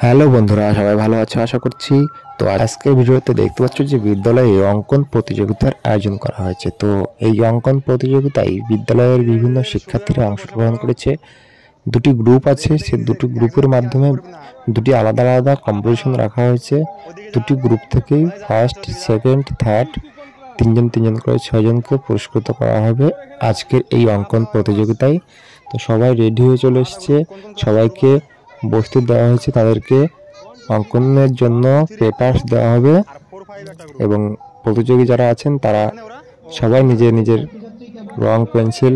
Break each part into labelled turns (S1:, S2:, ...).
S1: Hello বন্ধুরা, সবাই ভালো আছো আশা করছি। তো আজকের ভিডিওতে দেখতে পাচ্ছ যে বিদ্যালয়ে অঙ্কন প্রতিযোগিতার আয়োজন করা হয়েছে। তো এই অঙ্কন প্রতিযোগিতায় বিদ্যালয়ের বিভিন্ন শিক্ষার্থীরা অংশগ্রহণ করেছে। দুটি গ্রুপ আছে, সে দুটি গ্রুপের মাধ্যমে দুটি আলাদা আলাদা কম্পিটিশন রাখা হয়েছে। দুটি গ্রুপ থেকেই ফার্স্ট, সেকেন্ড, থার্ড তিনজন করে 6জনকে পুরস্কৃত করা হবে আজকের এই অঙ্কন প্রতিযোগিতায়। তো সবাই রেডি হয়ে চলে এসেছে, সবাইকে বস্তু দেওয়া হয়েছে, তাদেরকে অঙ্কনের জন্য পেপারস দেওয়া হবে এবং প্রতিযোগী যারা আছেন তারা সবাই নিজের নিজের রং পেন্সিল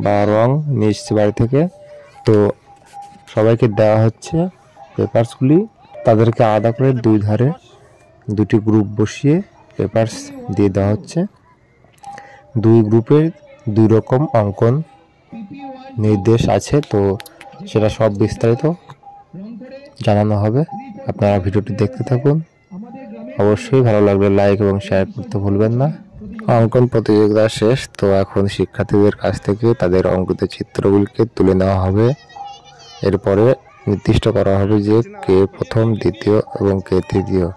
S1: বা রং নিয়ে এসছে বাড়ি থেকে। তো সবাইকে দেওয়া হচ্ছে পেপারসগুলি, তাদেরকে আলাদা করে দুই ধারে দুটি গ্রুপ বসিয়ে পেপারস দিয়ে দেওয়া হচ্ছে। দুই গ্রুপের দুই রকম অঙ্কন নির্দেশ আছে, তো সেটা সব বিস্তারিত জানানো হবে। আপনারা ভিডিওটি দেখতে থাকুন, অবশ্যই ভালো লাগলে লাইক এবং শেয়ার করতে ভুলবেন না। অঙ্কন প্রতিযোগিতা শেষ, তো এখন শিক্ষার্থীদের কাছ থেকে তাদের অঙ্কিত চিত্রগুলিকে তুলে নেওয়া হবে। এরপরে নির্দিষ্ট করা হবে যে কে প্রথম, দ্বিতীয় এবং কে তৃতীয়।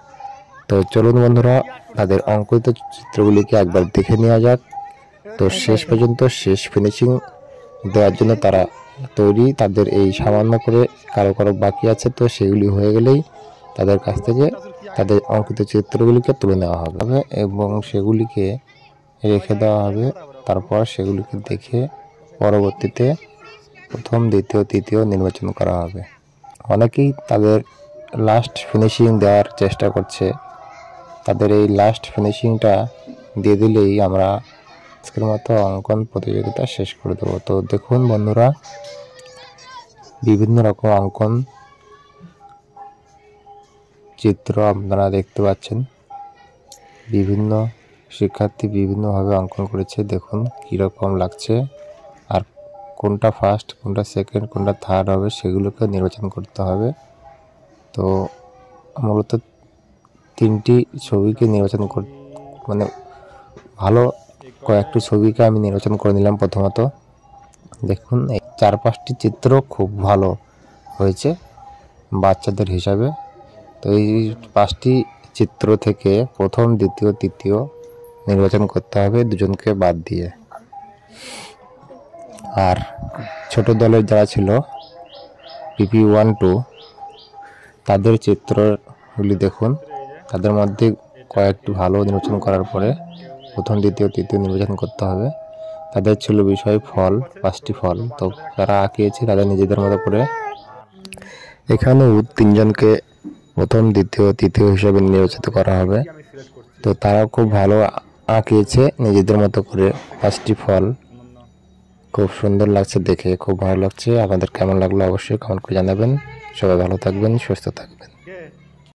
S1: তো চলুন বন্ধুরা, তাদের অঙ্কিত চিত্রগুলিকে একবার দেখে নেওয়া যাক। তো শেষ পর্যন্ত শেষ ফিনিশিং দেওয়ার জন্য তারা তৈরি। তাদের এই সামান্য করে কারো বাকি আছে, তো সেগুলি হয়ে গেলেই তাদের কাছ থেকে তাদের অঙ্কিত চিত্রগুলিকে তুলে নেওয়া হবে এবং সেগুলিকে রেখে দেওয়া হবে। তারপর সেগুলিকে দেখে পরবর্তীতে প্রথম, দ্বিতীয়, তৃতীয় নির্বাচন করা হবে। অনেকেই তাদের লাস্ট ফিনিশিং দেওয়ার চেষ্টা করছে। তাদের এই লাস্ট ফিনিশিংটা দিয়ে দিলেই আমরা আজকের মতো অঙ্কন প্রতিযোগিতা শেষ করে দেবো। তো দেখুন বন্ধুরা, বিভিন্ন রকম অঙ্কন চিত্র আপনারা দেখতে পাচ্ছেন। বিভিন্ন শিক্ষার্থী বিভিন্নভাবে অঙ্কন করেছে, দেখুন কীরকম লাগছে। আর কোনটা ফার্স্ট, কোনটা সেকেন্ড, কোনটা থার্ড হবে সেগুলোকে নির্বাচন করতে হবে। তো মূলত তিনটি ছবিকে নির্বাচন মানে ভালো কয়েকটি ছবিকে আমি নির্বাচন করে নিলাম প্রথমত। দেখুন এই 4-5টি চিত্র খুব ভালো হয়েছে বাচ্চাদের হিসাবে। তো এই 5টি চিত্র থেকে প্রথম, দ্বিতীয়, তৃতীয় নির্বাচন করতে হবে দুজনকে বাদ দিয়ে। আর ছোট দলের যারা ছিল PP 1, 2 তাদের চিত্রগুলি দেখুন। তাদের মধ্যে কয়েকটি ভালো নির্বাচন করার পরে প্রথম, দ্বিতীয়, তৃতীয় নির্বাচন করতে হবে। তাদের ছিল বিষয় ফল, 5টি ফল। তো যারা আঁকিয়েছে তাদের নিজেদের মতো করে এখানেও 3জনকে প্রথম, দ্বিতীয়, তৃতীয় হিসাবে নির্বাচিত করা হবে। তো তারাও খুব ভালো আঁকিয়েছে নিজেদের মতো করে 5টি ফল। খুব সুন্দর লাগছে দেখে, খুব ভালো লাগছে। আপনাদের কেমন লাগলো অবশ্যই কমেন্ট করে জানাবেন। সবাই ভালো থাকবেন, সুস্থ থাকবেন।